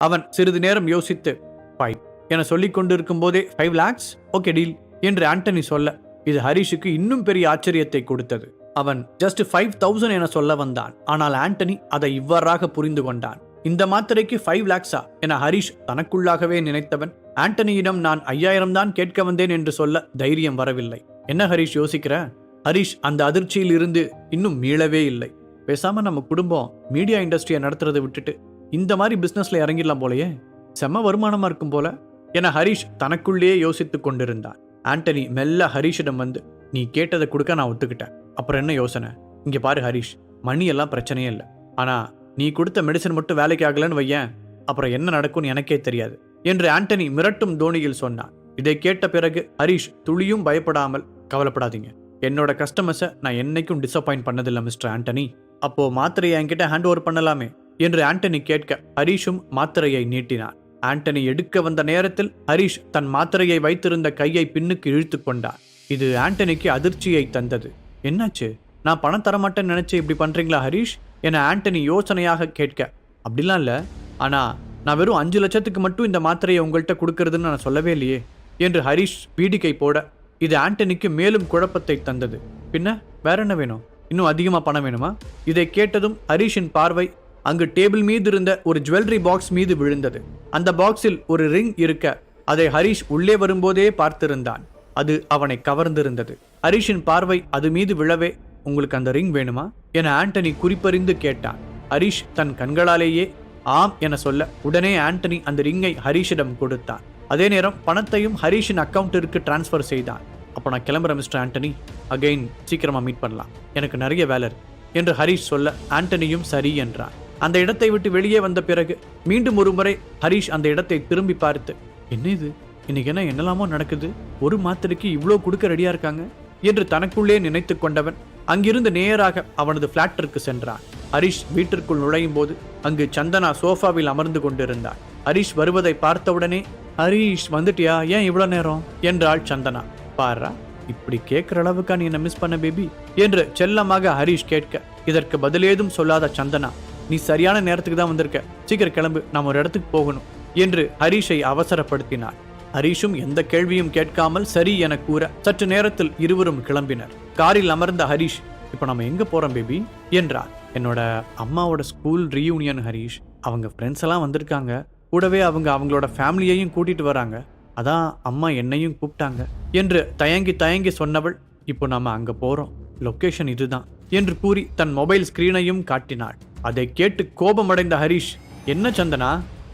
அவன் சிறிது நேரம் யோசித்து 5 என சொல்லிக் கொண்டிருக்கும் போதே 5 lakhs ஓகே டீல் என்று ஆண்டனி சொல்ல இது ஹரிஷுக்கு இன்னும் பெரிய ஆச்சரியத்தை கொடுத்தது. அவன் ஜஸ்ட் 5,000 என சொல்ல வந்தான். ஆனால் ஆண்டனி அதை இவ்வாறாக புரிந்து கொண்டான். இந்த மாத்திரைக்கு 5 lakhs என ஹரிஷ் தனக்குள்ளாகவே நினைத்தவன் ஆண்டனியிடம் நான் 5,000 தான் கேட்க வந்தேன் என்று சொல்ல தைரியம் வரவில்லை. என்ன ஹரிஷ் யோசிக்கிற? ஹரிஷ் அந்த அதிர்ச்சியில் இருந்து இன்னும் மீளவே இல்லை. பேசாம நம்ம குடும்பம் மீடியா இண்டஸ்ட்ரியை நடத்துறதை விட்டுட்டு இந்த மாதிரி பிசினஸ்ல இறங்கிடலாம் போலயே, செம்ம வருமானமா இருக்கும் போல என ஹரிஷ் தனக்குள்ளேயே யோசித்துக் கொண்டிருந்தான். ஆண்டனி மெல்ல ஹரிஷிடம் வந்து நீ கேட்டதை கொடுக்க நான் ஒத்துக்கிட்டேன், அப்புறம் என்ன யோசனை? இங்க பாரு ஹரிஷ், மணி எல்லாம் பிரச்சனையே இல்லை, ஆனா நீ கொடுத்த மெடிசன் மட்டும் வேலைக்கு ஆகலன்னு வையேன், அப்புறம் என்ன நடக்கும்னு எனக்கே தெரியாது என்று ஆண்டனி மிரட்டும் தோணியில் சொன்னான். இதை கேட்ட பிறகு ஹரிஷ் துளியும் பயப்படாமல் கவலைப்படாதீங்க, என்னோட கஸ்டமர்ஸை நான் என்னைக்கும் டிசப்பாயிண்ட் பண்ணதில்லை மிஸ்டர் ஆண்டனி, அப்போ மாத்திரையை என்கிட்ட ஹேண்ட் ஓவர் பண்ணலாமே என்று ஆண்டனி கேட்க ஹரிஷும் மாத்திரையை நீட்டினான். ஆண்டனி எடுக்க வந்த நேரத்தில் ஹரிஷ் தன் மாத்திரையை வைத்திருந்த கையை பின்னுக்கு இழுத்து கொண்டார். இது ஆண்டனிக்கு அதிர்ச்சியை தந்தது. என்னாச்சு? நான் பணம் தரமாட்டேன்னு நினைச்சு இப்படி பண்றீங்களா ஹரிஷ் என ஆண்டனி யோசனையாக கேட்க, அப்படிலாம் இல்லை, ஆனா நான் வெறும் 5 லட்சத்துக்கு மட்டும் இந்த மாத்திரையை உங்கள்கிட்ட கொடுக்கறதுன்னு நான் சொல்லவே இல்லையே என்று ஹரிஷ் பீடிக்கை போட இது ஆண்டனிக்கு மேலும் குழப்பத்தை தந்தது. பின்ன வேற என்ன வேணும்? இன்னும் அதிகமா பணம் வேணுமா? இதை கேட்டதும் ஹரிஷின் பார்வை அங்கு டேபிள் மீது இருந்த ஒரு ஜுவல்லரி பாக்ஸ் மீது விழுந்தது. அந்த பாக்ஸில் ஒரு ரிங் இருக்க அதை ஹரிஷ் உள்ளே வரும்போதே பார்த்திருந்தான். அது அவனை கவர்ந்திருந்தது. ஹரிஷின் பார்வை அது மீது விழவே உங்களுக்கு அந்த ரிங் வேணுமா என ஆண்டனி குறிப்பறிந்து கேட்டான். ஹரிஷ் தன் கண்களாலேயே ஆம் என சொல்ல உடனே ஆண்டனி அந்த ரிங்கை ஹரிஷிடம் கொடுத்தான். அதே நேரம் பணத்தையும் ஹரிஷின் அக்கௌண்ட்டிற்கு டிரான்ஸ்ஃபர் செய்தான். அப்போ நான் கிளம்புறேன் மிஸ்டர் ஆண்டனி, அகைன் சீக்கிரமா மீட் பண்ணலாம், எனக்கு நிறைய வேலை என்று ஹரிஷ் சொல்ல ஆண்டனியும் சரி என்றான். அந்த இடத்தை விட்டு வெளியே வந்த பிறகு மீண்டும் ஒரு முறை ஹரிஷ் அந்த இடத்தை திரும்பி பார்த்து என்ன இது, இன்னைக்கு என்னெல்லாமோ நடக்குது, ஒரு மாத்திரைக்கு இவ்வளோ கொடுக்க ரெடியா இருக்காங்க என்று தனக்குள்ளே நினைத்து கொண்டவன் அங்கிருந்து நேராக அவனது பிளாட்டிற்கு சென்றான். ஹரிஷ் வீட்டிற்குள் நுழையும் போது அங்கு சந்தனா சோஃபாவில் அமர்ந்து கொண்டிருந்தாள். ஹரிஷ் வருவதை பார்த்தவுடனே ஹரிஷ் வந்துட்டியா, ஏன் இவ்வளோ நேரம் என்றாள் சந்தனா. பாரா, இப்படி கேட்கிற அளவுக்கா நீ என்ன மிஸ் பண்ண பேபி என்று செல்லமாக ஹரிஷ் கேட்க இதற்கு பதிலேதும் சொல்லாத சந்தனா நீ சரியான நேரத்துக்கு தான் வந்திருக்க, சீக்கிரம் கிளம்பு, நாம் ஒரு இடத்துக்கு போகணும் என்று ஹரிஷை அவசரப்படுத்தினார். ஹரிஷும் எந்த கேள்வியும் கேட்காமல் சரி என கூற சற்று நேரத்தில் இருவரும் கிளம்பினர். காரில் அமர்ந்த ஹரிஷ் இப்போ நம்ம எங்க போறோம் பேபி என்றார். என்னோட அம்மாவோட ஸ்கூல் ரீயூனியன் ஹரிஷ், அவங்க ஃப்ரெண்ட்ஸ் எல்லாம் வந்திருக்காங்க, கூடவே அவங்களோட ஃபேமிலியையும் கூட்டிட்டு வராங்க, அதான் அம்மா என்னையும் கூப்பிட்டாங்க என்று தயங்கி சொன்னவள் இப்போ நாம அங்க போறோம், லொகேஷன் இதுதான் என்று கூறி தன் மொபைல் ஸ்கிரீனையும் காட்டினாள். அதை கேட்டு கோபமடைந்த ஹரிஷ் என்ன சந்தனா,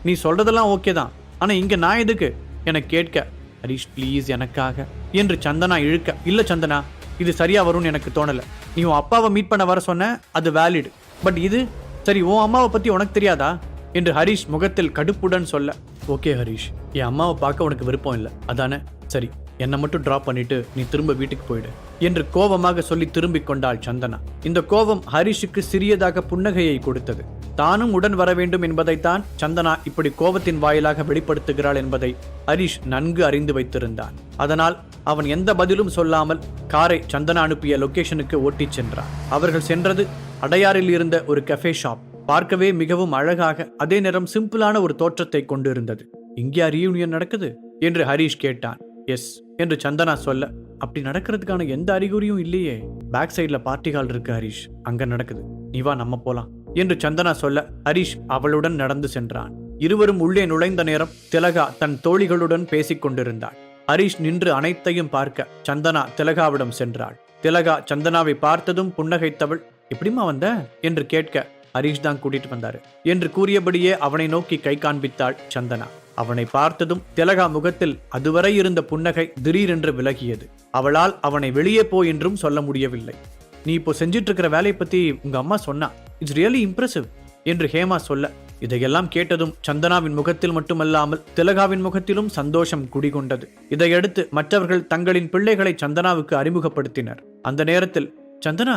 நீ சொல்றதெல்லாம் ஓகே தான், ஆனா இங்க நான் எதுக்கு என கேட்க ஹரிஷ் ப்ளீஸ் எனக்காக என்று சந்தனா இழுக்க இல்ல சந்தனா, இது சரியா வரும்னு எனக்கு தோணல, நீ உன் அப்பாவை மீட் பண்ண வர சொன்ன, அது வேலிட், பட் இது சரி உன் அம்மாவை பத்தி உனக்கு தெரியாதா என்று ஹரிஷ் முகத்தில் கடுப்புடன் சொல்ல ஓகே ஹரிஷ், என் அம்மாவை பார்க்க உனக்கு விருப்பம் இல்லை அதானே, சரி என்னை மட்டும் டிராப் பண்ணிட்டு நீ திரும்ப வீட்டுக்கு போயிடு என்று கோபமாக சொல்லி திரும்பிக் கொண்டாள் சந்தனா. இந்த கோபம் ஹரிஷுக்கு சிறியதாக புன்னகையை கொடுத்தது. தானும் உடன் வர வேண்டும் என்பதைத்தான் சந்தனா இப்படி கோபத்தின் வாயிலாக வெளிப்படுத்துகிறாள் என்பதை ஹரிஷ் நன்கு அறிந்து வைத்திருந்தான். அதனால் அவன் எந்த பதிலும் சொல்லாமல் காரை சந்தனா அனுப்பிய லொகேஷனுக்கு ஓட்டிச் சென்றான். அவர்கள் சென்றது அடையாறில் இருந்த ஒரு கஃபே ஷாப். பார்க்கவே மிகவும் அழகாக அதே நேரம் சிம்பிளான ஒரு தோற்றத்தை கொண்டிருந்தது. இங்கேயா ரீயூனியன் நடக்குது என்று ஹரிஷ் கேட்டான். எஸ் என்று சந்தனா சொல்ல அப்படி நடக்கிறதுக்கான எந்த அறிகுறியும் இல்லையே, பேக் சைட்ல பார்ட்டி ஹால் இருக்கு ஹரிஷ், அங்க நடக்குது, நீ வா நம்ம போலாம் என்று சந்தனா சொல்ல ஹரிஷ் அவளுடன் நடந்து சென்றான். இருவரும் உள்ளே நுழைந்த நேரம் திலகா தன் தோழிகளுடன் பேசிக் கொண்டிருந்தாள். ஹரிஷ் நின்று அனைத்தையும் பார்க்க சந்தனா திலகாவிடம் சென்றாள். திலகா சந்தனாவை பார்த்ததும் புன்னகைத்தவள் எப்படிமா வந்த என்று கேட்க ஹரிஷ் தான் கூட்டிட்டு வந்தாரு என்று கூறியபடியே அவனை நோக்கி கை காண்பித்தாள் சந்தனா. அவனை பார்த்ததும் திலகா முகத்தில் அதுவரை இருந்த புன்னகை திடீரென்று விலகியது. அவளால் அவனை வெளியே போ என்றும் சொல்ல முடியவில்லை. நீ இப்போ செஞ்சிட்டு இருக்கிற வேலையை பத்தி உங்க அம்மா சொன்னா, இட்ஸ் ரியலி இம்ப்ரெசிவ் என்று ஹேமா சொல்ல இதையெல்லாம் கேட்டதும் சந்தனாவின் முகத்தில் மட்டுமல்லாமல் திலகாவின் முகத்திலும் சந்தோஷம் குடிகொண்டது. இதையடுத்து மற்றவர்கள் தங்களின் பிள்ளைகளை சந்தனாவுக்கு அறிமுகப்படுத்தினர். அந்த நேரத்தில் சந்தனா,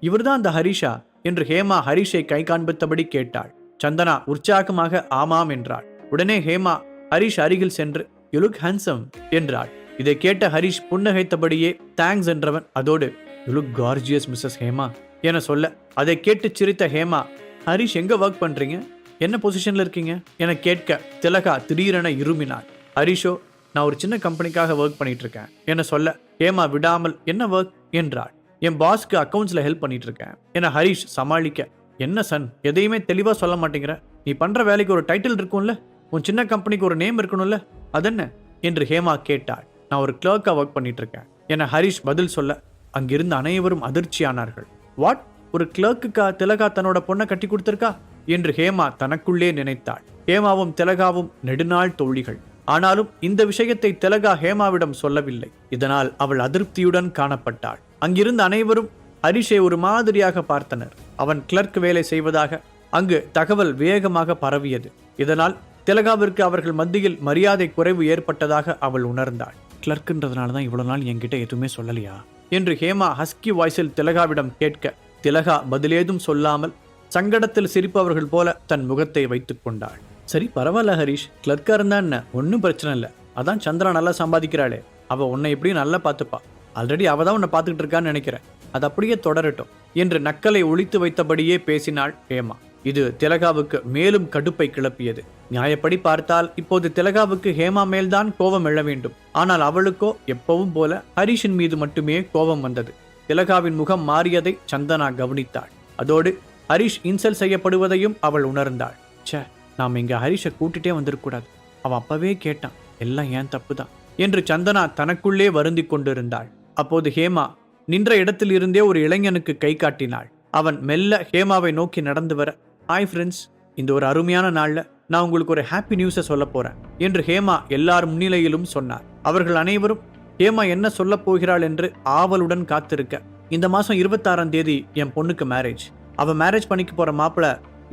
இவர்தான் அந்த ஹரிஷா என்று ஹேமா ஹரிஷை கை காண்பித்தபடி கேட்டாள். சந்தனா உற்சாகமாக ஆமாம் என்றாள். உடனே ஹேமா ஹரிஷ் அருகில் சென்று யூ லுக் ஹேண்ட்சம் என்றாள். இதை கேட்ட ஹரிஷ் புன்னகைத்தபடியே தேங்க்ஸ் என்றவன் அதோடு you look gorgeous Mrs Hema என சொல்ல அதை கேட்டு சிரித்த ஹேமா, ஹரிஷ் எங்க ஒர்க் பண்றீங்க, என்ன பொசிஷன்ல இருக்கீங்க என கேட்க திலகா திடீரென இருமினாள். ஹரிஷோ, நான் ஒரு சின்ன கம்பெனிக்காக ஒர்க் பண்ணிட்டு இருக்கேன் என சொல்ல ஹேமா விடாமல் என்ன ஒர்க் என்றாள். என் பாஸ்க்கு அக்கௌண்ட்ஸ்ல ஹெல்ப் பண்ணிட்டு இருக்கேன் என ஹரிஷ் சமாளிக்க, என்ன சன் எதையுமே தெளிவா சொல்ல மாட்டேங்கிற, நீ பண்ற வேலைக்கு ஒரு டைட்டில் இருக்கும்ல, உன் சின்ன கம்பெனிக்கு ஒரு நேம் இருக்கணும்ல, அதென்ன என்று ஹேமா கேட்டாள். நான் ஒரு கிளர்க்கா ஒர்க் பண்ணிட்டு இருக்கேன் என ஹரிஷ் பதில் சொல்ல அங்கிருந்து அனைவரும் அதிர்ச்சியானார்கள். வாட், ஒரு கிளர்க்குக்கா திலகா தன்னோட பொண்ணை கட்டி கொடுத்திருக்கா என்று ஹேமா தனக்குள்ளே நினைத்தாள். ஹேமாவும் திலகாவும் நெடுநாள் தோழிகள். ஆனாலும் இந்த விஷயத்தை திலகா ஹேமாவிடம் சொல்லவில்லை. இதனால் அவள் அதிருப்தியுடன் காணப்பட்டாள். அங்கிருந்த அனைவரும் ஹரிஷை ஒரு மாதிரியாக பார்த்தனர். அவன் கிளர்க் வேலை செய்வதாக அங்கு தகவல் வேகமாக பரவியது. இதனால் திலகாவிற்கு அவர்கள் மத்தியில் மரியாதை குறைவு ஏற்பட்டதாக அவள் உணர்ந்தாள். கிளர்க்குன்றதுனால தான் இவ்வளவு நாள் என்கிட்ட எதுவுமே சொல்லலையா என்று ஹேமா ஹஸ்கி வாய்ஸில் திலகாவிடம் கேட்க திலகா பதிலேதும் சொல்லாமல் சங்கடத்தில் சிரிப்பவர்கள் போல தன் முகத்தை வைத்துக் கொண்டாள். சரி பரவாயில்ல ஹரிஷ், கிளர்க்கா இருந்தா என்ன, ஒன்றும் பிரச்சனை இல்லை. அதான் சந்திரா நல்லா சம்பாதிக்கிறாளே, அவ உன்னை எப்படியும் நல்லா பார்த்துப்பா. ஆல்ரெடி அவ தான் உன்னை பார்த்துக்கிட்டு இருக்கான்னு நினைக்கிறேன். அது அப்படியே தொடரட்டும் என்று நக்கலை ஒழித்து வைத்தபடியே பேசினாள் ஹேமா. இது திலகாவுக்கு மேலும் கடுப்பை கிளப்பியது. நியாயப்படி பார்த்தால் இப்போது திலகாவுக்கு ஹேமா மேல்தான் கோபம் எழ வேண்டும். ஆனால் அவளுக்கோ எப்பவும் போல ஹரிஷின் மீது மட்டுமே கோபம் வந்தது. திலகாவின் முகம் மாறியதை சந்தனா கவனித்தாள். அதோடு ஹரிஷ் இன்சல்ட் செய்யப்படுவதையும் அவள் உணர்ந்தாள். ச்சே, நாம் இங்க ஹரிஷை கூட்டிட்டே வந்திருக்கூடாது, அவன் அப்பவே கேட்டான், எல்லாம் ஏன் தப்பு தான் என்று சந்தனா தனக்குள்ளே வருந்தி கொண்டிருந்தாள். அப்போது ஹேமா நின்ற இடத்தில் இருந்தே ஒரு இளைஞனுக்கு கை காட்டினாள். அவன் மெல்ல ஹேமாவை நோக்கி நடந்து வர, ஹாய் ஃப்ரெண்ட்ஸ், இந்த ஒரு அருமையான நாள்ல நான் உங்களுக்கு ஒரு ஹாப்பி நியூஸை சொல்ல போறேன் என்று ஹேமா எல்லார் முன்னிலையிலும் சொன்னார். அவர்கள் அனைவரும் ஹேமா என்ன சொல்ல போகிறாள் என்று ஆவலுடன் காத்திருக்க, இந்த மாசம் 26ஆம் தேதி என் பொண்ணுக்கு மேரேஜ். அவ மேரேஜ் பண்ணிக்க போற மாப்பிள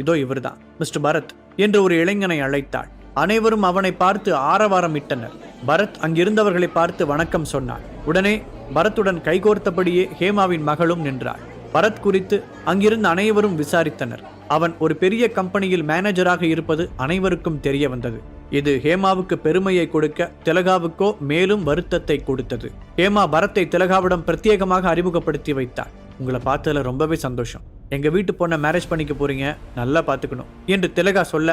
இதோ இவர்தான், மிஸ்டர் பரத் என்று ஒரு இளைஞனை அழைத்தாள். அனைவரும் அவனை பார்த்து ஆரவாரம் இட்டனர். பரத் அங்கிருந்தவர்களை பார்த்து வணக்கம் சொன்னாள். உடனே பரத்துடன் கைகோர்த்தபடியே ஹேமாவின் மகளும் நின்றாள். பரத் குறித்து அங்கிருந்த அனைவரும் விசாரித்தனர். அவன் ஒரு பெரிய கம்பெனியில் மேனேஜராக இருப்பது அனைவருக்கும் தெரிய வந்தது. இது ஹேமாவுக்கு பெருமையை கொடுக்க திலகாவுக்கோ மேலும் வருத்தத்தை கொடுத்தது. ஹேமா பரத்தை திலகாவிடம் பிரத்யேகமாக அறிமுகப்படுத்தி வைத்தாள். உங்களை பார்த்ததுல ரொம்பவே சந்தோஷம். எங்க வீட்டு பொண்ணை மேரேஜ் பண்ணிக்க போறீங்க, நல்லா பார்த்துக்கணும் என்று திலகா சொல்ல,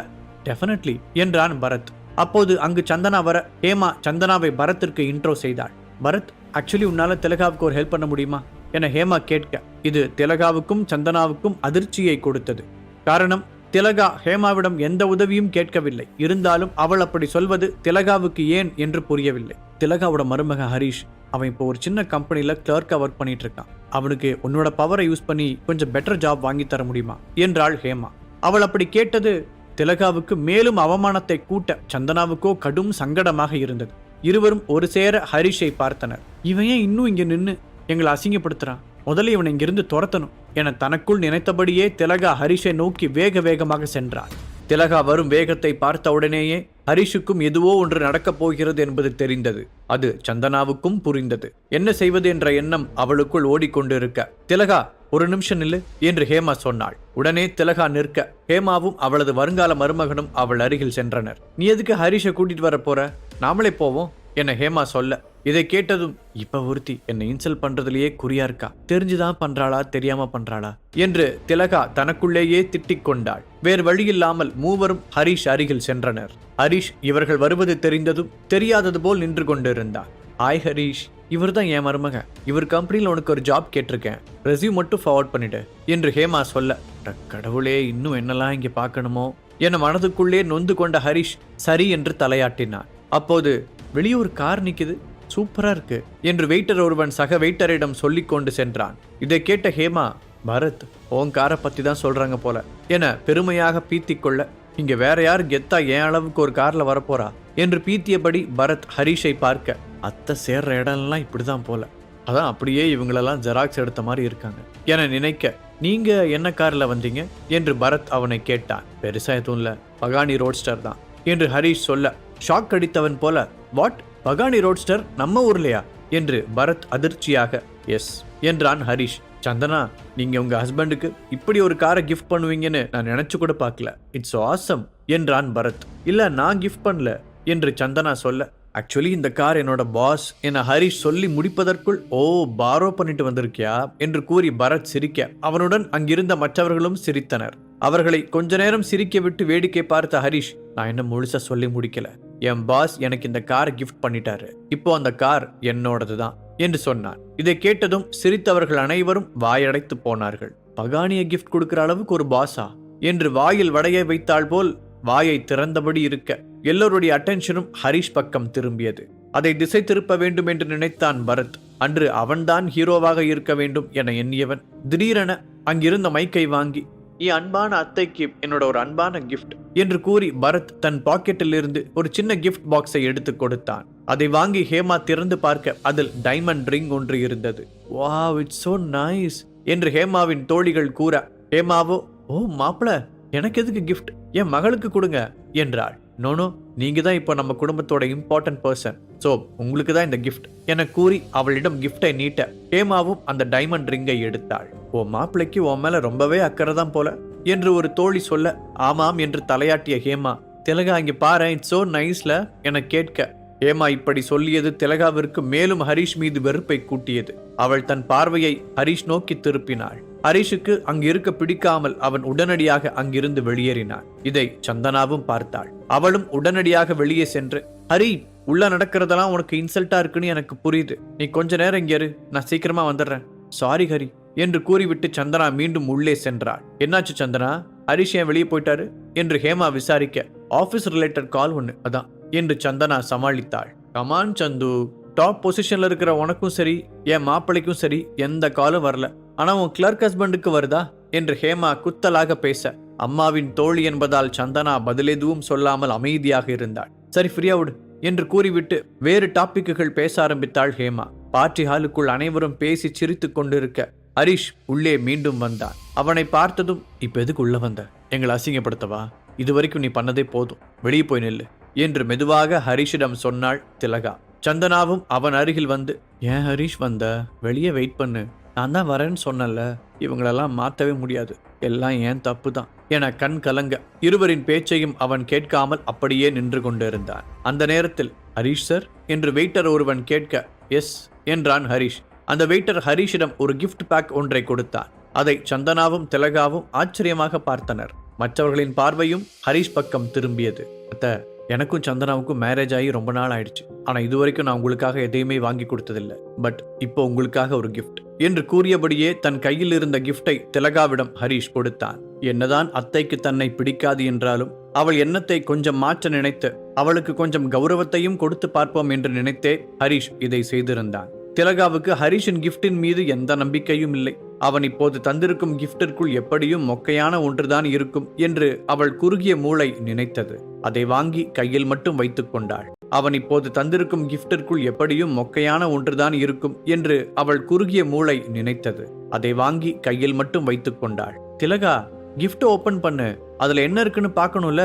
டெஃபினெட்லி என்றான் பரத். அப்போது அங்கு சந்தனா வர ஹேமா சந்தனாவை பரத்திற்கு இன்ட்ரோ செய்தாள். பரத், ஆக்சுவலி உன்னால திலகாவுக்கு ஒரு ஹெல்ப் பண்ண முடியுமா என ஹேமா கேட்க, இது திலகாவுக்கும் சந்தனாவுக்கும் அதிர்ச்சியை கொடுத்தது. காரணம், திலகா ஹேமாவிடம் எந்த உதவியும் கேட்கவில்லை. இருந்தாலும் அவள் அப்படி சொல்வது திலகாவுக்கு ஏன் என்று புரியவில்லை. திலகாவோட மருமக ஹரிஷ், அவன் இப்போ ஒரு சின்ன கம்பெனில கிளர்க்கா ஒர்க் பண்ணிட்டு இருக்கான். அவனுக்கு உன்னோட பவரை யூஸ் பண்ணி கொஞ்சம் பெட்டர் ஜாப் வாங்கி தர முடியுமா என்றாள் ஹேமா. அவள் அப்படி கேட்டது திலகாவுக்கு மேலும் அவமானத்தை கூட்ட சந்தனாவுக்கோ கடும் சங்கடமாக இருந்தது. இருவரும் ஒரு சேர ஹரிஷை பார்த்தனர். இவன் ஏன் இன்னும் இங்க நின்று எங்களை அசிங்கப்படுத்துறான், முதல்ல இவனை இங்கிருந்து துரத்தணும் என தனக்குள் நினைத்தபடியே திலகா ஹரிஷை நோக்கி வேக வேகமாக சென்றார். திலகா வரும் வேகத்தை பார்த்த உடனேயே ஹரிஷுக்கும் எதுவோ ஒன்று நடக்கப் போகிறது என்பது தெரிந்தது. அது சந்தனாவுக்கும் புரிந்தது. என்ன செய்வது என்ற எண்ணம் அவளுக்குள் ஓடிக்கொண்டிருக்க, திலகா ஒரு நிமிஷம் நில்லு என்று ஹேமா சொன்னாள். உடனே திலகா நிற்க ஹேமாவும் அவளது வருங்கால மருமகனும் அவள் அருகில் சென்றனர். நீ எதுக்கு ஹரிஷை கூட்டிட்டு வர போற, நாமளே போவோம் என ஹேமா சொல்ல, இதை கேட்டதும் இப்ப ஒருத்தி என்னை இன்சல்ட் பண்றதுலயே குறியா இருக்கா, தெரிஞ்சுதான் பண்றாளா தெரியாம பண்றாளா என்று திலகா தனக்குள்ளேயே திட்டிக் கொண்டாள். வேறு வழியில்லாமல் மூவரும் ஹரிஷ் அருகில் சென்றனர். ஹரிஷ் இவர்கள் வருவது தெரிந்ததும் தெரியாதது போல் நின்று கொண்டிருந்தார். ஹாய் ஹரிஷ், இவர் தான் என் மருமக, இவர் கம்பெனியில் உனக்கு ஒரு ஜாப் கேட்டிருக்கேன், ரெஸ்யூம் மட்டும் ஃபார்வர்ட் பண்ணிடு என்று ஹேமா சொல்ல, கடவுளே இன்னும் என்னெல்லாம் இங்கே பார்க்கணுமோ என மனதுக்குள்ளே நொந்து கொண்ட ஹரிஷ் சரி என்று தலையாட்டினார். அப்போது வெளியே ஒரு கார் நிக்குது, சூப்பரா இருக்கு என்று வெயிட்டர் ஒருவன் சக வெயிட்டரிடம் சொல்லிக் கொண்டு சென்றான். இதை கேட்ட ஹேமா, பரத் உன் காரை பத்தி தான் சொல்றாங்க போல என பெருமையாக பீத்திக் கொள்ள, இங்க வேற யார் கெத்தா என் அளவுக்கு ஒரு கார்ல வரப்போறா என்று பீத்தியபடி பரத் ஹரிஷை பார்க்க, அத்தை சேர்ற இடம்லாம் இப்படிதான் போல, அதான் அப்படியே இவங்களெல்லாம் ஜெராக்ஸ் எடுத்த மாதிரி இருக்காங்க என நினைக்க, நீங்க என்ன கார்ல வந்தீங்க என்று பரத் அவனை கேட்டான். பெருசா எதுவும் இல்ல, பகானி ரோட்ஸ்டர் தான் என்று ஹரிஷ் சொல்ல, ஷாக் அடித்தவன் போல, வாட், பகானி ரோட்ஸ்டர் நம்ம ஊர்லையா என்று பரத் அதிர்ச்சியாக எஸ் என்றான் ஹரிஷ். சந்தனா, நீங்க உங்க ஹஸ்பண்டுக்கு இப்படி ஒரு காரை கிஃப்ட் பண்ணுவீங்கன்னு நான் நினைச்சு கூட பார்க்கல, இட்ஸ் ஆசம் என்றான் பரத். இல்ல நான் கிஃப்ட் பண்ணல என்று சந்தனா சொல்ல, ஆக்சுவலி இந்த கார் என்னோட பாஸ் என ஹரிஷ் சொல்லி முடிப்பதற்குள் ஓ பாரோ பண்ணிட்டு வந்திருக்கியா என்று கூறி பரத் சிரிக்க அவனுடன் அங்கிருந்த மற்றவர்களும் சிரித்தனர். அவர்களை கொஞ்ச நேரம் சிரிக்க விட்டு வேடிக்கை பார்த்த ஹரிஷ், நான் என்ன முழுசா சொல்லி முடிக்கல, என் பாஸ் எனக்கு இந்த கார் கிஃப்ட் பண்ணிட்டாரு, இப்போ அந்த கார் என்னோடதுதான் என்று சொன்னான். இதை கேட்டதும் சிரித்தவர்கள் அனைவரும் வாயடைத்து போனார்கள். பகானிய கிஃப்ட் கொடுக்கிற அளவுக்கு ஒரு பாஸா என்று வாயில் வடையை வைத்தாள் போல் வாயை திறந்தபடி இருக்க எல்லோருடைய அட்டென்ஷனும் ஹரிஷ் பக்கம் திரும்பியது. அதை திசை திருப்ப வேண்டும் என்று நினைத்தான் பரத். அன்று அவன்தான் ஹீரோவாக இருக்க வேண்டும் என எண்ணியவன் திடீரென அங்கிருந்த மைக்கை வாங்கி, அன்பான அத்தைக்கு என்னோட ஒரு அன்பான கிஃப்ட் என்று கூறி பரத் தன் பாக்கெட்டில் இருந்து ஒரு சின்ன கிஃப்ட் பாக்ஸை எடுத்து கொடுத்தான். அதை வாங்கி ஹேமா திறந்து பார்க்க அதில் டைமண்ட் ரிங் ஒன்று இருந்தது. வாவ், இட்ஸ் சோ நைஸ் என்று ஹேமாவின் தோழிகள் கூற, ஹேமாவோ, ஓ மாப்பிள, எனக்கு எதுக்கு கிஃப்ட், என் மகளுக்கு கொடுங்க என்றாள். நோனோ, நீங்க தான் இப்போ நம்ம குடும்பத்தோட இம்பார்ட்டன்ட் பர்சன், சோ உங்களுக்கு தான் இந்த கிஃப்ட் என கூறி அவளிடம் கிஃப்டை நீட்ட ஹேமாவும் அந்த டைமண்ட் ரிங்கை எடுத்தாள். ஓ மாப்பிளைக்கு உன் மேல ரொம்பவே அக்கறை தான் போல என்று ஒரு தோழி சொல்ல, ஆமாம் என்று தலையாட்டிய ஹேமா, திலகா இங்க பாரு, இட்ஸ் சோ நைஸ்ல என கேட்க, ஹேமா இப்படி சொல்லியது திலகாவிற்கு மேலும் ஹரிஷ் மீது வெறுப்பை கூட்டியது. அவள் தன் பார்வையை ஹரிஷ் நோக்கி திருப்பினாள். ஹரிஷுக்கு அங்கு இருக்க பிடிக்காமல் அவன் உடனடியாக அங்கிருந்து வெளியேறினான். இதை சந்தனாவும் பார்த்தாள். அவளும் உடனடியாக வெளியே சென்று, ஹரி, உள்ள நடக்கிறதெல்லாம் உனக்கு இன்சல்ட்டா இருக்குன்னு எனக்கு புரியுது, நீ கொஞ்ச நேரம் இங்க இரு, நான் சீக்கிரமா வந்துடுறேன், சாரி ஹரி என்று கூறிவிட்டு சந்தனா மீண்டும் உள்ளே சென்றாள். என்னாச்சு சந்தனா, ஹரிஷ் ஏன் வெளியே போயிட்டாரு என்று ஹேமா விசாரிக்க, ஆபீஸ் ரிலேட்டட் கால் ஒண்ணு அதான் என்று சந்தனா சமாளித்தாள். கமான் சந்து, டாப் பொசிஷன்ல இருக்கிற உனக்கும் சரி என் மாப்பிளைக்கும் சரி எந்த காலும் வரல, ஆனா உன் கிளர்க் ஹஸ்பண்டுக்கு வருதா என்று ஹேமா குத்தலாக பேச, அம்மாவின் தோழி என்பதால் சந்தனா பதில் எதுவும் சொல்லாமல் அமைதியாக இருந்தாள். சரி ஃப்ரீயா விடு என்று கூறிவிட்டு வேறு டாபிக்குகள் பேச ஆரம்பித்தாள் ஹேமா. பார்ட்டி ஹாலுக்குள் அனைவரும் பேசி சிரித்து கொண்டிருக்க ஹரிஷ் உள்ளே மீண்டும் வந்தான். அவனை பார்த்ததும், இப்ப எதுக்கு உள்ள வந்த, எங்களை அசிங்கப்படுத்தவா, இதுவரைக்கும் நீ பண்ணதே போதும், வெளியே போய் நில்லு என்று மெதுவாக ஹரிஷிடம் சொன்னாள் திலகா. சந்தனாவும் அவன் அருகில் வந்து, ஏன் ஹரிஷ் வந்த, வெளியே வெயிட் பண்ணு, நான் தான் வரேன்னு சொன்னல, இவங்களெல்லாம் மாற்றவே முடியாது, எல்லாம் ஏன் தப்பு தான் என கண் கலங்க இருவரின் பேச்சையும் அவன் கேட்காமல் அப்படியே நின்று கொண்டிருந்தான். அந்த நேரத்தில், ஹரிஷ் சார் என்று வெயிட்டர் ஒருவன் கேட்க, எஸ் என்றான் ஹரிஷ். அந்த வெயிட்டர் ஹரிஷிடம் ஒரு கிஃப்ட் பேக் ஒன்றை கொடுத்தான். அதை சந்தனாவும் திலகாவும் ஆச்சரியமாக பார்த்தனர். மற்றவர்களின் பார்வையும் ஹரிஷ் பக்கம் திரும்பியது. அத்த, எனக்கும் சந்தனாவுக்கும் மேரேஜ் ஆகி ரொம்ப நாள் ஆயிடுச்சு, ஆனா இதுவரைக்கும் நான் உங்களுக்காக எதையுமே வாங்கி கொடுத்ததில்லை, பட் இப்போ உங்களுக்காக ஒரு கிஃப்ட் என்று கூறியபடியே தன் கையில் இருந்த கிஃப்டை திலகாவிடம் ஹரிஷ் கொடுத்தான். என்னதான் அத்தைக்கு தன்னை பிடிக்காது என்றாலும் அவள் எண்ணத்தை கொஞ்சம் மாற்ற நினைத்து அவளுக்கு கொஞ்சம் கௌரவத்தையும் கொடுத்து பார்ப்போம் என்று நினைத்தே ஹரிஷ் இதை செய்திருந்தான். திலகாவுக்கு ஹரிஷின் கிஃப்டின் மீது எந்த நம்பிக்கையும் இல்லை. அவன் இப்போது தந்திருக்கும் கிஃப்டிற்குள் எப்படியும் மொக்கையான ஒன்றுதான் இருக்கும் என்று அவள் குறுகிய மூளை நினைத்தது. அதை வாங்கி கையில் மட்டும் வைத்துக் கொண்டாள். அவன் இப்போது தந்திருக்கும் கிஃப்டிற்குள் எப்படியும் மொக்கையான ஒன்றுதான் இருக்கும் என்று அவள் குறுகிய மூளை நினைத்தது. அதை வாங்கி கையில் மட்டும் வைத்துக் கொண்டாள். திலகா, கிஃப்ட் ஓபன் பண்ணு, அதுல என்ன இருக்குன்னு பார்க்கணும்ல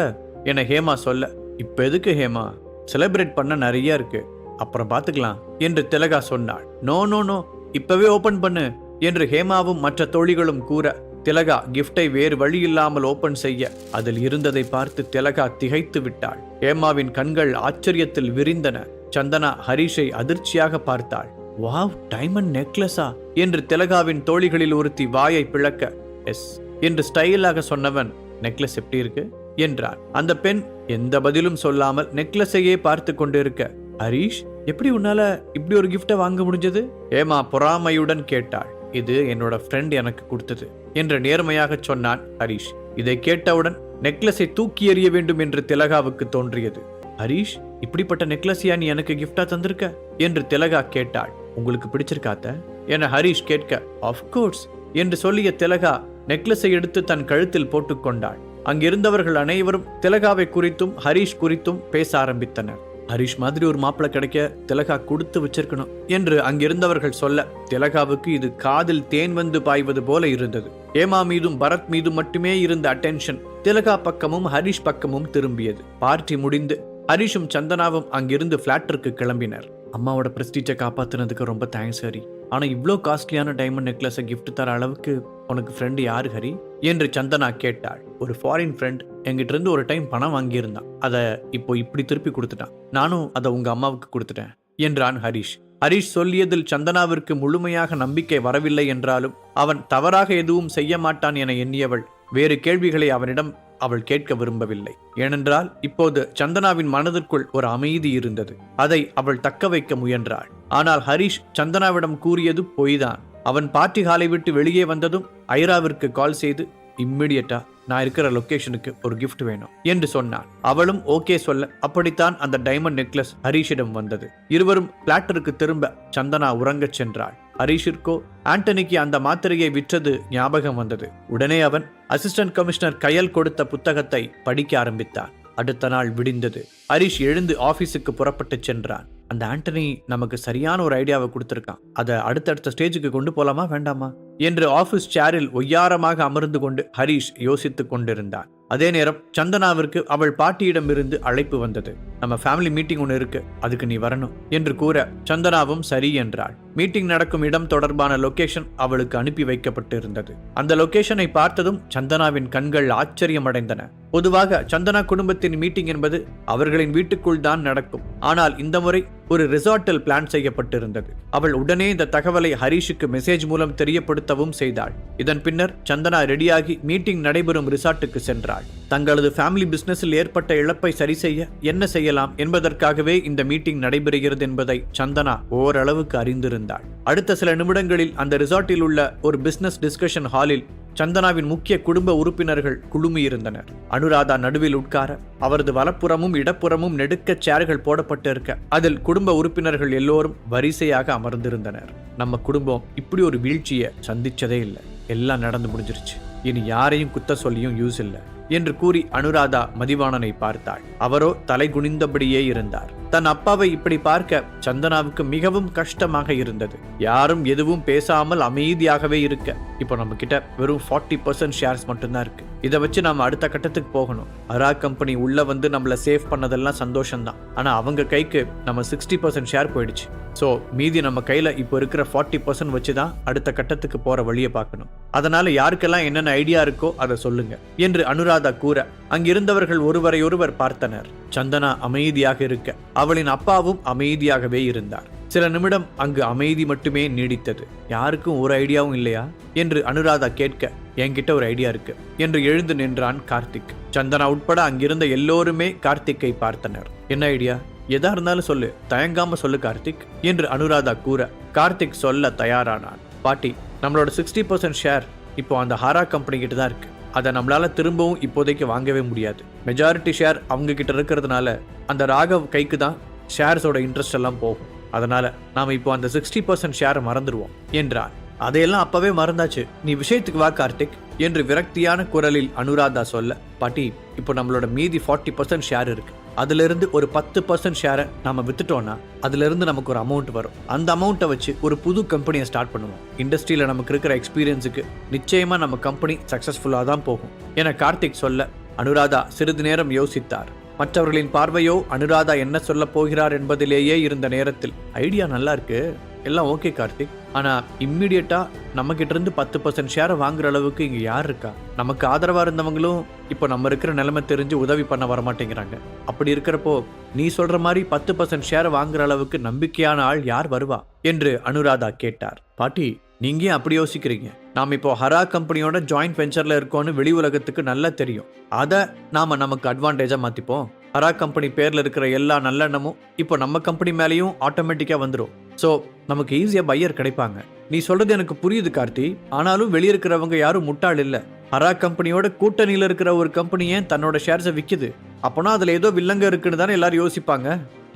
என ஹேமா சொல்ல, இப்ப எதுக்கு ஹேமா, செலிப்ரேட் பண்ண நிறைய இருக்கு, அப்புறம் பார்த்துக்கலாம் என்று திலகா சொன்னாள். நோ நோ நோ, இப்பவே ஓபன் பண்ணு என்று ஹேமாவும் மற்ற தோழிகளும் கூற, திலகா கிஃப்டை வேறு வழி இல்லாமல் ஓபன் செய்ய அதில் இருந்ததை பார்த்து திலகா திகைத்து விட்டாள். ஹேமாவின் கண்கள் ஆச்சரியத்தில் விரிந்தன. சந்தனா ஹரிஷை அதிர்ச்சியாக பார்த்தாள். வாவ், டைமண்ட் நெக்லஸா என்று திலகாவின் தோழிகளில் ஒருத்தி வாயை பிளக்க, எஸ் என்று ஸ்டைலாக சொன்னவன், நெக்லஸ் எப்படி இருக்கு என்றான். அந்த பெண் எந்த பதிலும் சொல்லாமல் நெக்லஸையே பார்த்து கொண்டிருக்க, ஹரிஷ், எப்படி உன்னால இப்படி ஒரு கிஃப்டை வாங்க முடிஞ்சது? ஹேமா பொறாமையுடன் கேட்டாள். இது என்னோட ஃப்ரெண்ட் எனக்கு கொடுத்தது என்று நேர்மையாக சொன்னான் ஹரிஷ். இதை கேட்டவுடன் நெக்லஸை தூக்கி எறிய வேண்டும் என்று திலகாவுக்கு தோன்றியது. ஹரிஷ், இப்படிப்பட்ட நெக்லஸையா நீ எனக்கு கிஃப்டா தந்திருக்க என்று திலகா கேட்டாள். உங்களுக்கு பிடிச்சிருக்காத்த என ஹரிஷ் கேட்க, ஆஃப்கோர்ஸ் என்று சொல்லிய திலகா நெக்லஸை எடுத்து தன் கழுத்தில் போட்டுக்கொண்டாள். அங்கிருந்தவர்கள் அனைவரும் திலகாவை குறித்தும் ஹரிஷ் குறித்தும் பேச ஆரம்பித்தனர். ஹரிஷ் மாதிரி ஒரு மாப்பிள்ளை கிடைக்க திலகா கொடுத்து வச்சிருக்கணும் என்று அங்கிருந்தவர்கள் சொல்ல, திலகாவுக்கு இது காதில் தேன் வந்து பாய்வது போல இருந்தது. ஹேமா மீதும் பரத் மீதும் மட்டுமே இருந்த அட்டென்ஷன் திலகா பக்கமும் ஹரிஷ் பக்கமும் திரும்பியது. பார்ட்டி முடிந்து ஹரிஷும் சந்தனாவும் அங்கிருந்து பிளாட்டிற்கு கிளம்பினர். அம்மாவோட பிரஸ்டீஜை காப்பாத்தினதுக்கு ரொம்ப தேங்க்ஸ் ஹரி ஆனா இவ்ளோ காஸ்ட்லியான டைமண்ட் நெக்லஸை கிஃப்ட் தர அளவுக்கு உனக்கு ஃப்ரெண்டு யாரு ஹரி என்று சந்தனா கேட்டாள். ஒரு ஃபாரின் ஃப்ரெண்ட் என்கிட்ட இருந்து ஒரு டைம் பணம் வாங்கியிருந்தான். அதை இப்போ இப்படி திருப்பி கொடுத்துட்டான். நானும் அதை உங்க அம்மாவுக்கு கொடுத்துட்டேன் என்றான் ஹரிஷ். ஹரிஷ் சொல்லியதில் சந்தனாவிற்கு முழுமையாக நம்பிக்கை வரவில்லை என்றாலும் அவன் தவறாக எதுவும் செய்ய மாட்டான் என எண்ணியவள் வேறு கேள்விகளை அவனிடம் அவள் கேட்க விரும்பவில்லை. ஏனென்றால் இப்போது சந்தனாவின் மனதிற்குள் ஒரு அமைதி இருந்தது. அதை அவள் தக்க வைக்க முயன்றாள். ஆனால் ஹரிஷ் சந்தனாவிடம் கூறியது பொய்தான். அவன் பார்ட்டி ஹாலை விட்டு வெளியே வந்ததும் ஐராவிற்கு கால் செய்து இம்மிடியட்டா நான் இருக்கிற லொகேஷனுக்கு ஒரு கிஃப்ட் வேணும் என்று சொன்னான். அவளும் ஓகே சொல்ல அப்படித்தான் அந்த டைமண்ட் நெக்லஸ் ஹரிஷிடம் வந்தது. இருவரும் பிளாட்டருக்கு திரும்ப சந்தனா உறங்கச் சென்றாள். ஹரிஷிற்கோ ஆண்டனிக்கு அந்த மாத்திரையை விற்றது ஞாபகம் வந்தது. உடனே அவன் அசிஸ்டன்ட் கமிஷனர் கயல் கொடுத்த புத்தகத்தை படிக்க ஆரம்பித்தான். அடுத்த நாள் விடிந்தது. ஹரிஷ் எழுந்து ஆபீஸுக்கு புறப்பட்டு சென்றான். அந்த ஆண்டனி நமக்கு சரியான ஒரு ஐடியாவை கொடுத்திருக்கான். அதை அடுத்தடுத்த ஸ்டேஜுக்கு கொண்டு போலாமா வேண்டாமா என்று ஆபீஸ் சேரில் ஒய்யாரமாக அமர்ந்து கொண்டு ஹரிஷ் யோசித்துக் கொண்டிருந்தான். அதே நேரம் சந்தனாவிற்கு அவள் பாட்டியிடமிருந்து அழைப்பு வந்தது. நம்ம ஃபேமிலி மீட்டிங் ஒன்று இருக்கு, அதுக்கு நீ வரணும் என்று கூற சந்தனாவும் சரி என்றாள். மீட்டிங் நடக்கும் இடம் தொடர்பான லொகேஷன் அவளுக்கு அனுப்பி வைக்கப்பட்டு இருந்தது. அந்த லொகேஷனை பார்த்ததும் சந்தனாவின் கண்கள் ஆச்சரியமடைந்தன. பொதுவாக சந்தனா குடும்பத்தின் மீட்டிங் என்பது அவர்களின் வீட்டுக்குள் தான் நடக்கும். ஆனால் இந்த முறை ஒரு ரிசார்ட்டில் பிளான் செய்யப்பட்டிருந்தது. அவள் உடனே இந்த தகவலை ஹரிஷுக்கு மெசேஜ் மூலம் தெரியப்படுத்தவும் செய்தாள். இதன் பின்னர் சந்தனா ரெடியாகி மீட்டிங் நடைபெறும் ரிசார்ட்டுக்கு சென்றாள். தங்களது ஃபேமிலி பிசினஸில் ஏற்பட்ட இழப்பை சரி செய்ய என்ன செய்யலாம் என்பதற்காகவே இந்த மீட்டிங் நடைபெறுகிறது என்பதை சந்தனா ஓரளவுக்கு அறிந்திருந்தாள். அடுத்த சில நிமிடங்களில் அந்த ரிசார்ட்டில் உள்ள ஒரு பிசினஸ் டிஸ்கஷன் ஹாலில் சந்தனாவின் முக்கிய குடும்ப உறுப்பினர்கள் குழுமியிருந்தனர். அனுராதா நடுவில் உட்கார அவரது வலப்புறமும் இடப்புறமும் நெடுக்க சேர்கள் போடப்பட்டிருக்க அதில் குடும்ப உறுப்பினர்கள் எல்லோரும் வரிசையாக அமர்ந்திருந்தனர். நம்ம குடும்பம் இப்படி ஒரு வீழ்ச்சியை சந்திச்சதே இல்லை. எல்லாம் நடந்து முடிஞ்சிருச்சு. இனி யாரையும் குத்த சொல்லியும் யூஸ் இல்லை என்று கூறி அனுராதா மதிவாணனை பார்த்தாள். அவரோ தலை குனிந்தபடியே இருந்தார். தன் அப்பாவை இப்படி பார்க்க சந்தனாவுக்கு மிகவும் கஷ்டமாக இருந்தது. யாரும் எதுவும் பேசாமல் அமைதியாகவே இருக்க. இப்போ நம்ம கிட்ட வெறும் 40% ஷேர்ஸ் மட்டும்தான் இருக்கு. இதை வச்சு நம்ம அடுத்த கட்டத்துக்கு போகணும். அரா கம்பெனி உள்ள வந்து நம்மள சேவ் பண்ணதெல்லாம் சந்தோஷம்தான். ஆனா அவங்க கைக்கு நம்ம 60% ஷேர் போயிடுச்சு. ஸோ மீதி நம்ம கையில இப்போ இருக்கிற 40% வச்சுதான் அடுத்த கட்டத்துக்கு போற வழியை பார்க்கணும். அதனால யாருக்கெல்லாம் என்னென்ன ஐடியா இருக்கோ அதை சொல்லுங்க என்று அனுராதா கூற அங்கிருந்தவர்கள் ஒருவரையொருவர் பார்த்தனர். சந்தனா அமைதியாக இருக்க அவளின் அப்பாவும் அமைதியாகவே இருந்தார். சில நிமிடம் அங்கு அமைதி மட்டுமே நீடித்தது. யாருக்கும் ஒரு ஐடியாவும் இல்லையா என்று அனுராதா கேட்க என்கிட்ட ஒரு ஐடியா இருக்கு என்று எழுந்து நின்றான் கார்த்திக். சந்தனா உட்பட அங்கிருந்த எல்லோருமே கார்த்திக்கை பார்த்தனர். என்ன ஐடியா? எதா இருந்தாலும் சொல்லு, தயங்காம சொல்லு கார்த்திக் என்று அனுராதா கூற கார்த்திக் சொல்ல தயாரானான். பாட்டி, நம்மளோட 60% ஷேர் இப்போ அந்த ஹாரா கம்பெனி கிட்ட தான் இருக்கு. அதை நம்மளால திரும்பவும் இப்போதைக்கு வாங்கவே முடியாது. மெஜாரிட்டி ஷேர் அவங்க கிட்ட இருக்கிறதுனால அந்த ராகவ் கைக்கு தான் ஷேர்ஸோட இன்ட்ரெஸ்ட் எல்லாம் போகும். அதனால நாம இப்போ அந்த 60% ஷேரை மறந்துடுவோம் என்றான். அதையெல்லாம் அப்பவே மறந்தாச்சு, நீ விஷயத்துக்கு வா கார்த்திக் என்று விரக்தியான குரலில் அனுராதா சொல்ல, பாட்டி இப்போ நம்மளோட மீதி 40% ஷேர் இருக்கு. அதுல இருந்து ஒரு 10% ஷேரை நாம வித்துட்டோம்னா அதுல இருந்து நமக்கு ஒரு அமௌண்ட் வரும். அந்த அமௌண்ட்டை வச்சு ஒரு புது கம்பெனியை ஸ்டார்ட் பண்ணுவோம். இண்டஸ்ட்ரியில நமக்கு இருக்கிற எக்ஸ்பீரியன்ஸுக்கு நிச்சயமா நம்ம கம்பெனி சக்சஸ்ஃபுல்லா தான் போகும் என கார்த்திக் சொல்ல அனுராதா சிறிது நேரம் யோசித்தார். மற்றவர்களின் பார்வையோ அனுராதா என்ன சொல்ல போகிறார் என்பதிலேயே இருந்த நேரத்தில் ஐடியா நல்லா இருக்கு, எல்லாம் ஓகே கார்த்திக், ஆனா இம்மிடியட்டா நம்ம கிட்ட இருந்து 10% ஷேரை வாங்குற அளவுக்கு இங்க யார் இருக்கா? நமக்கு ஆதரவா இருந்தவங்களும் இப்போ நம்ம இருக்கிற நிலைமை தெரிஞ்சு உதவி பண்ண வரமாட்டேங்கிறாங்க. அப்படி இருக்கிறப்போ நீ சொல்ற மாதிரி 10% ஷேரை வாங்குற அளவுக்கு நம்பிக்கையான ஆள் யார் வருவா என்று அனுராதா கேட்டார். பாட்டி, நீங்க ஏன் அப்படி யோசிக்கிறீங்க? நாம் இப்போ ஹரா கம்பெனியோட ஜாயிண்ட் வெஞ்சர்ல இருக்கோன்னு வெளி உலகத்துக்கு நல்லா தெரியும். அதை நாம நமக்கு அட்வான்டேஜா மாத்திப்போம். ஹரா கம்பெனி பேர்ல இருக்கிற எல்லா நல்லெண்ணமும் இப்போ நம்ம கம்பெனி மேலேயும் ஆட்டோமேட்டிக்கா வந்துடும். ஸோ நமக்கு ஈஸியா பையர் கிடைப்பாங்க. நீ சொல்றது எனக்கு புரியுது கார்த்தி, ஆனாலும் வெளியே இருக்கிறவங்க யாரும் முட்டாள் இல்லை. ஹரா கம்பெனியோட கூட்டணியில் இருக்கிற ஒரு கம்பெனி ஏன் தன்னோட ஷேர்ஸை விற்குது? அப்போனா அதுல ஏதோ வில்லங்க இருக்குன்னு தானே எல்லாரும் யோசிப்பாங்க.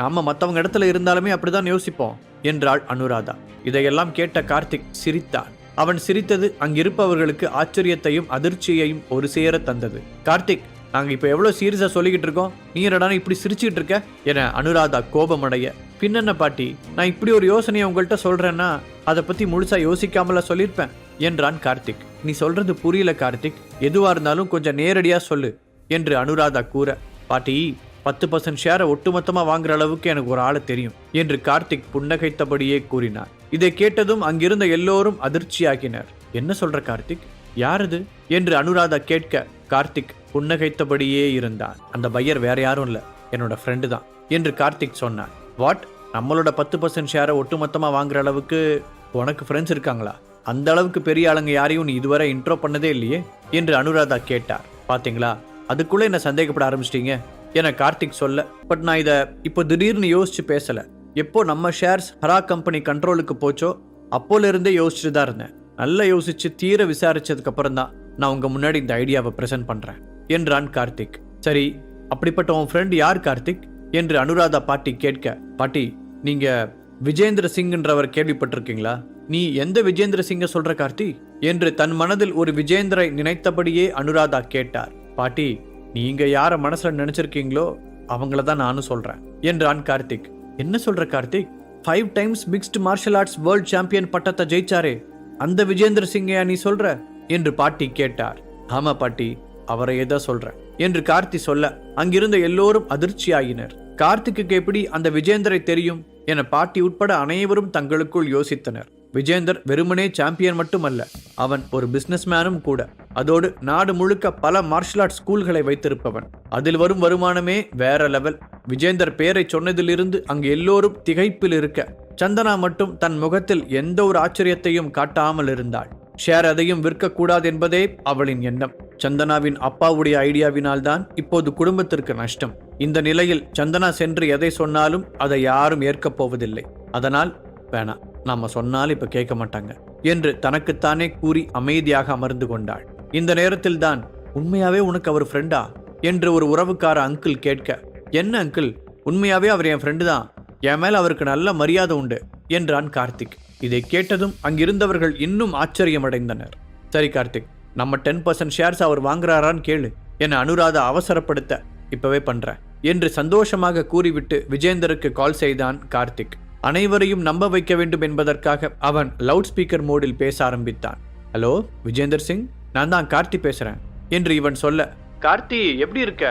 நாம மற்றவங்க இடத்துல இருந்தாலுமே அப்படிதான் யோசிப்போம் என்றாள் அனுராதா. இதையெல்லாம் கேட்ட கார்த்திக் சிரித்தான். அவன் சிரித்தது அங்கிருப்பவர்களுக்கு ஆச்சரியத்தையும் அதிர்ச்சியையும் ஒரு சேர தந்தது. கார்த்திக், நாங்க இப்ப எவ்வளவு சீரியஸா சொல்லிக்கிட்டு இருக்கோம், நீ என்னடானா இப்படி சிரிச்சுட்டு இருக்க என அனுராதா கோபமடைய, பின்னென்ன பாட்டி, நான் இப்படி ஒரு யோசனையை உங்கள்கிட்ட சொல்றேன்னா அதை பத்தி முழுசா யோசிக்காமல சொல்லியிருப்பேன் என்றான் கார்த்திக். நீ சொல்றது புரியல கார்த்திக், எதுவா இருந்தாலும் கொஞ்சம் நேரடியா சொல்லு என்று அனுராதா கூற, பாட்டி 10% ஷேரை ஒட்டுமொத்தமா வாங்குற அளவுக்கு எனக்கு ஒரு ஆளை தெரியும் என்று கார்த்திக் புன்னகைத்தபடியே கூறினார். இதை கேட்டதும் அங்கிருந்த எல்லோரும் அதிர்ச்சியாகினர். என்ன சொல்ற கார்த்திக்? யாரது என்று அனுராதா கேட்க கார்த்திக் புன்னகைத்தபடியே இருந்தான். அந்த பையர் வேற யாரும் இல்ல, என்னோட ஃப்ரெண்டு தான் என்று கார்த்திக் சொன்னான். வாட்? நம்மளோட 10% ஷேரை ஒட்டுமொத்தமா வாங்குற அளவுக்கு உனக்கு ஃப்ரெண்ட்ஸ் இருக்காங்களா? அந்த அளவுக்கு பெரிய ஆளுங்க யாரையும் நீ இதுவரை இன்ட்ரோ பண்ணதே இல்லையே என்று அனுராதா கேட்டார். பாத்தீங்களா, அதுக்குள்ள என்ன சந்தேகப்பட ஆரம்பிச்சிட்டீங்க என கார்த்திக் சொல்ல, பட் நான் இதை இப்போ திடீர்னு யோசிச்சு பேசல. எப்போ நம்ம ஷேர்ஸ் ஹரா கம்பெனி கண்ட்ரோலுக்கு போச்சோ அப்போல இருந்தே யோசிச்சுட்டு தான் இருந்தேன். நல்லா யோசிச்சு தீர விசாரிச்சதுக்கு அப்புறம் தான் நான் உங்க முன்னாடி இந்த ஐடியாவை பிரசன்ட் பண்றேன் என்றான் கார்த்திக். சரி, அப்படிப்பட்ட உன் ஃப்ரெண்ட் யார் கார்த்திக் என்று அனுராதா பாட்டி கேட்க, பாட்டி நீங்க விஜேந்திர சிங்ன்றவர் கேள்விப்பட்டிருக்கீங்களா? நீ எந்த விஜேந்திர சிங்க சொல்ற கார்த்தி என்று தன் மனதில் ஒரு விஜேந்திரை நினைத்தபடியே அனுராதா கேட்டார். பாட்டி, நீங்க யார மனசுல நினைச்சிருக்கீங்களோ அவங்கள தான் நானும் சொல்றேன் என்றான் கார்த்திக். என்ன சொல்ற Karthik? 5 times mixed martial arts world champion பட்டத்தை ஜெயிச்சாரே அந்த விஜேந்திர சிங்கையா நீ சொல்ற என்று பாட்டி கேட்டார். ஆமா பாட்டி, அவரையே தான் சொல்றேன் என்று கார்த்தி சொல்ல அங்கிருந்த எல்லோரும் அதிர்ச்சியாகினர். கார்த்திக்கு எப்படி அந்த விஜேந்தரை தெரியும் என பாட்டி உட்பட அனைவரும் தங்களுக்குள் யோசித்தனர். விஜேந்தர் வெறுமனே சாம்பியன் மட்டுமல்ல, அவன் ஒரு பிசினஸ் மேனும் கூட. அதோடு நாடு முழுக்க பல மார்ஷல் ஆர்ட் ஸ்கூல்களை வைத்திருப்பவன். அதில் வரும் வருமானமே வேற லெவல். விஜேந்தர் பேரை சொன்னதிலிருந்து அங்கு எல்லோரும் திகைப்பில் இருக்க, சந்தனா மட்டும் தன் முகத்தில் எந்த ஒரு ஆச்சரியத்தையும் காட்டாமல் இருந்தாள். ஷேர் அதையும் விற்கக்கூடாது என்பதே அவளின் எண்ணம். சந்தனாவின் அப்பாவுடைய ஐடியாவினால் தான் இப்போது குடும்பத்திற்கு நஷ்டம். இந்த நிலையில் சந்தனா சென்று எதை சொன்னாலும் அதை யாரும் ஏற்கப் போவதில்லை. அதனால் வேணாம், நாம சொன்னாலும் இப்ப கேட்க மாட்டாங்க என்று தனக்குத்தானே கூறி அமைதியாக அமர்ந்து கொண்டாள். இந்த நேரத்தில் தான், உண்மையாவே உனக்கு அவர் ஃப்ரெண்டா என்று ஒரு உறவுக்கார அங்கிள் கேட்க, என்ன அங்கிள், உண்மையாவே அவர் என் ஃப்ரெண்டு தான், என் மேல அவருக்கு நல்ல மரியாதை உண்டு என்றான் கார்த்திக். இதை கேட்டதும் அங்கிருந்தவர்கள் இன்னும் ஆச்சரியமடைந்தனர். சரி கார்த்திக், நம்ம 10% ஷேர்ஸ் அவர் வாங்குறாரான்னு கேளு என அனுராதா அவசரப்படுத்த, இப்பவே பண்றேன் என்று சந்தோஷமாக கூறிவிட்டு விஜேந்தருக்கு கால் செய்தான் கார்த்திக். அனைவரையும் நம்ப வைக்க வேண்டும் என்பதற்காக அவன் லவுட் ஸ்பீக்கர் மோடில் பேச ஆரம்பித்தான். ஹலோ விஜேந்தர் சிங், நான் தான் கார்த்தி பேசுறேன் என்று இவன் சொல்ல, கார்த்தி எப்படி இருக்க?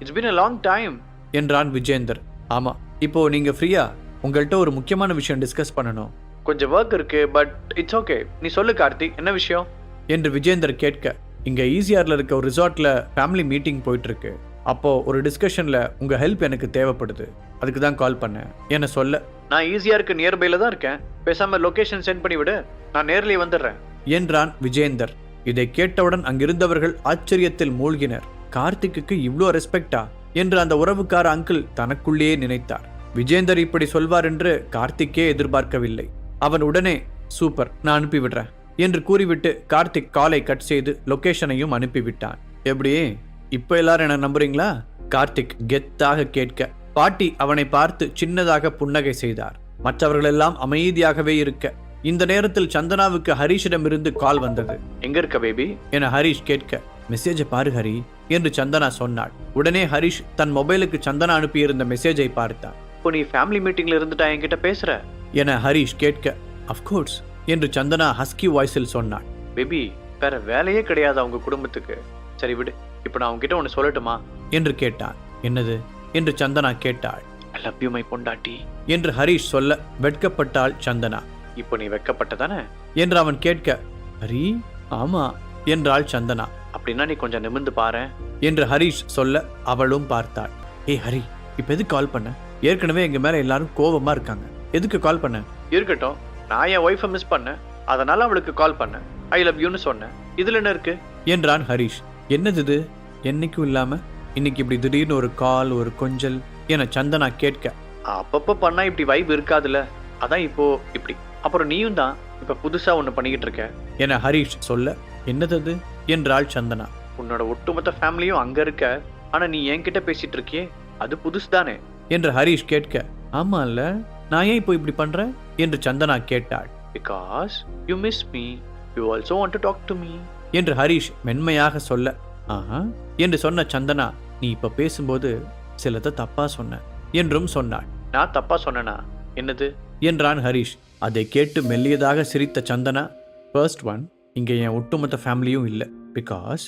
It's been a long time என்றான் விஜேந்தர். ஆமா, இப்போ நீங்க ஃப்ரீயா? உங்கள்கிட்ட ஒரு முக்கியமான விஷயம் டிஸ்கஸ் பண்ணணும். கொஞ்சம் ஒர்க் இருக்கு, பட் இட்ஸ் ஓகே, நீ சொல்லு கார்த்தி, என்ன விஷயம் என்று விஜேந்தர் கேட்க, இங்க ஈசிஆர்ல இருக்க ஒரு ரிசார்ட்ல ஃபேமிலி மீட்டிங் போயிட்டு இருக்கு. அப்போ ஒரு டிஸ்கஷன்ல உங்க ஹெல்ப் எனக்கு தேவைப்படுது, அதுக்கு தான் கால் பண்ணேன் என சொல்ல, நான் ஈசிஆருக்கு நியர்பைல தான் இருக்கேன், பேசாம லொகேஷன் சென்ட் பண்ணி விடு, நான் நேர்லயே வந்துடுறேன் என்றான் விஜேந்தர். இதை கேட்டவுடன் அங்கிருந்தவர்கள் ஆச்சரியத்தில் மூழ்கினர். கார்த்திக்கு இவ்ளோ ரெஸ்பெக்டா என்று அந்த உறவுக்கார அங்கிள் தனக்குள்ளேயே நினைத்தார். விஜேந்தர் இப்படி சொல்வார் என்று கார்த்திக்கே எதிர்பார்க்கவில்லை. அவன் உடனே, சூப்பர், நான் அனுப்பிவிடுறேன் என்று கூறிவிட்டு கார்த்திக் காலை கட் செய்து லொகேஷனையும் அனுப்பிவிட்டான். எப்படி, இப்ப எல்லாரும் என்ன நம்புறீங்களா? கார்த்திக் கெத்தாக கேட்க, பாட்டி அவனை பார்த்து சின்னதாக புன்னகை செய்தார். மற்றவர்களெல்லாம் அமைதியாகவே இருக்க, இந்த நேரத்தில் சந்தனாவுக்கு ஹரிஷிடம் இருந்து கால் வந்தது. எங்க இருக்க பேபி என ஹரிஷ் கேட்க, மெசேஜை பாரு ஹரி என்று சந்தனா சொன்னாள். உடனே ஹரிஷ் தன் மொபைலுக்கு சந்தனா அனுப்பியிருந்த மெசேஜை பார்த்தான். இப்போ நீ ஃபேமிலி மீட்டிங்ல இருந்துட்டா என்கிட்ட பேசுற என ஹரிஷ் கேட்க, அஃப்கோர்ஸ் என்று சந்தனா ஹஸ்கி வாய்ஸில் சொன்னாள். பேபி, வேற வேலையே கிடையாது அவங்க குடும்பத்துக்கு. சரி விடு, இப்போ நான் உங்ககிட்ட ஒன்று சொல்லட்டுமா என்று கேட்டான். என்னது என்று சந்தனா கேட்டாள். ஐ லவ் யூ மை பொண்டாட்டி என்று ஹரிஷ் சொல்ல வெட்கப்பட்டாள் சந்தனா. இப்போ நீ வெட்கப்பட்டதானே என்று அவன் கேட்க, ஹரி ஆமா என்றாள் சந்தனா. அப்படின்னா நீ கொஞ்சம் நிமிர்ந்து பாரு என்று ஹரிஷ் சொல்ல அவளும் பார்த்தாள். ஏய் ஹரி, இப்ப எதுக்கு கால் பண்ண? ஏற்கனவே எங்க மேல எல்லாரும் கோபமா இருக்காங்க, எதுக்கு கால் பண்ண? இருக்கட்டும், நான் என் ஒய்ஃபை மிஸ் பண்ணேன், அதனால அவளுக்கு கால் பண்ணேன், ஐ லவ் யூன்னு சொன்னேன், இதுல என்ன இருக்கு என்றான் ஹரிஷ். என்னது இது, என்னைக்கும் இல்லாம இன்னைக்கு இப்படி திடீர்னு ஒரு கால், ஒரு கொஞ்சல் என சந்தனா கேட்க, அப்பப்ப பண்ணா இப்படி வைப் இருக்காதுல்ல, அதான் இப்போ இப்படி. அப்புறம் நீயும் தான் இப்ப புதுசா ஒண்ணு பண்ணிக்கிட்டு இருக்க என ஹரிஷ் சொல்ல, என்னது அது என்றாள் சந்தனா. உன்னோட ஒட்டுமொத்த ஃபேமிலியும் அங்க இருக்க, ஆனா நீ என்கிட்ட பேசிட்டு இருக்கியே, அது புதுசு தானே என்று ஹரிஷ் கேட்க, ஆமா இல்ல, நான் ஏன் இப்போ இப்படி பண்றேன் என்று சந்தனா கேட்டாள். Because you miss me, you also want to talk to me என்று ஹரிஷ் மென்மையாக சொல்ல, ஆஹா என்று சொன்ன சந்தனா, நீ இப்ப பேசும்போது சிலதை தப்பா சொன்ன என்றும் சொன்னாள். நான் தப்பா சொன்னனா? என்னது என்றான் ஹரிஷ். அதை கேட்டு மெல்லியதாக சிரித்த சந்தனா, ஃபர்ஸ்ட் ஒன், இங்க என் ஒட்டுமொத்த ஃபேமிலியும் இல்லை, பிகாஸ்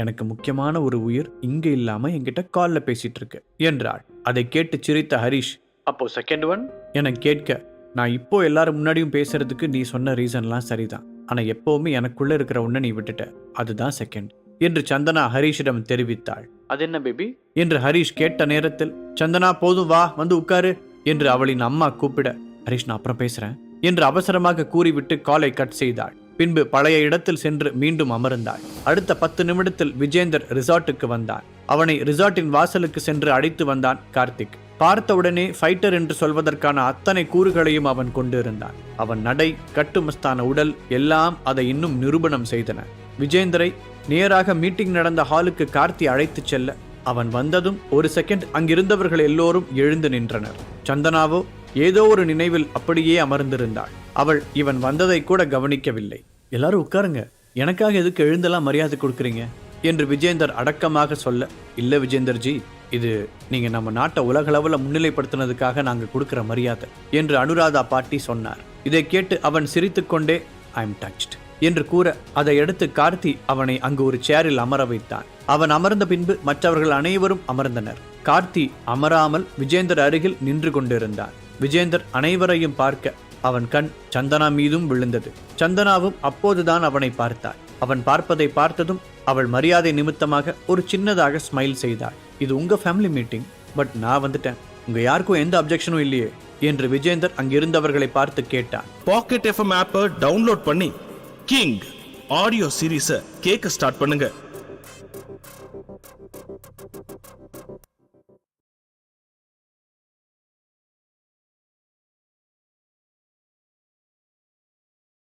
எனக்கு முக்கியமான ஒரு உயிர் இங்க இல்லாம என்கிட்ட கால்ல பேசிட்டு இருக்கு என்றாள். அதை கேட்டு சிரித்த ஹரிஷ், அப்போ செகண்ட் ஒன் என கேட்க, நான் இப்போ எல்லாரும் முன்னாடியும் பேசுறதுக்கு நீ சொன்ன ரீசன்லாம் சரிதான். ஆனா எப்பவுமே எனக்குள்ள இருக்கிற ஒன்றை நீ விட்டுட்ட, அதுதான் செகண்ட் என்று சந்தனா ஹரிஷிடம் தெரிவித்தாள். அது என்ன பேபி என்று ஹரிஷ் கேட்ட நேரத்தில், சந்தனா போதும் வா வந்து உட்காரு என்று அவளின் அம்மா கூப்பிட, ஹரிஷ் நான் அப்புறம் பேசுறேன் என்று அவசரமாக கூறிவிட்டு காலை கட் செய்தாள். பின்பு பழைய இடத்தில் சென்று மீண்டும் அமர்ந்தாள். அடுத்த 10 நிமிடத்தில் விஜேந்தர் ரிசார்ட்டுக்கு வந்தான். அவனை ரிசார்ட்டின் வாசலுக்கு சென்று அழைத்து வந்தான் கார்த்திக். பார்த்தவுடனே ஃபைட்டர் என்று சொல்வதற்கான அத்தனை கூறுகளையும் அவன் கொண்டிருந்தான். அவன் நடை, கட்டுமஸ்தான உடல் எல்லாம் அதை இன்னும் நிரூபணம் செய்தன. விஜேந்தரை நேராக மீட்டிங் நடந்த ஹாலுக்கு கார்த்தி அழைத்துச் செல்ல, அவன் வந்ததும் ஒரு செகண்ட் அங்கிருந்தவர்கள் எல்லோரும் எழுந்து நின்றனர். சந்தனாவோ ஏதோ ஒரு நினைவில் அப்படியே அமர்ந்திருந்தாள். அவள் இவன் வந்ததை கூட கவனிக்கவில்லை. எல்லாரும் உட்காருங்க, எனக்காக எதுக்கு எழுந்தெல்லாம் மரியாதை கொடுக்குறீங்க என்று விஜேந்தர் அடக்கமாக சொல்ல, இல்ல விஜேந்தர்ஜி, இது நீங்க நம்ம நாட்டை உலகளவில் முன்னிலைப்படுத்தினதுக்காக நாங்க கொடுக்கிற மரியாதை என்று அனுராதா பாட்டி சொன்னார். இதை கேட்டு அவன் சிரித்துக்கொண்டே ஐ எம் டச்ட் என்று கூற, அதை அடுத்து கார்த்தி அவனை அங்கு ஒரு சேரில் அமர வைத்தான். அவன் அமர்ந்த பின்பு மற்றவர்கள் அனைவரும் அமர்ந்தனர். கார்த்தி அமராமல் விஜேந்தர் அருகில் நின்று கொண்டிருந்தான். விஜேந்தர் அனைவரையும் பார்க்க அவன் கண் சந்தனா மீதும் விழுந்தது. சந்தனாவும் அப்போதுதான் அவனை பார்த்தாள். அவன் பார்ப்பதை பார்த்ததும் அவள் மரியாதை நிமித்தமாக ஒரு சின்னதாக ஸ்மைல் செய்தாள். இது உங்க ஃபேமிலி மீட்டிங், பட் நான் வந்துட்டேன், உங்க யாருக்கும் எந்த அப்ஜெக்ஷனும் இல்லையே என்று விஜேந்தர் அங்கிருந்தவர்களை பார்த்து கேட்டான். பாக்கெட் எஃப்எம் ஆப்பை டவுன்லோட் பண்ணி கிங் ஆடியோ சீரீஸை கேட்க ஸ்டார்ட் பண்ணுங்க.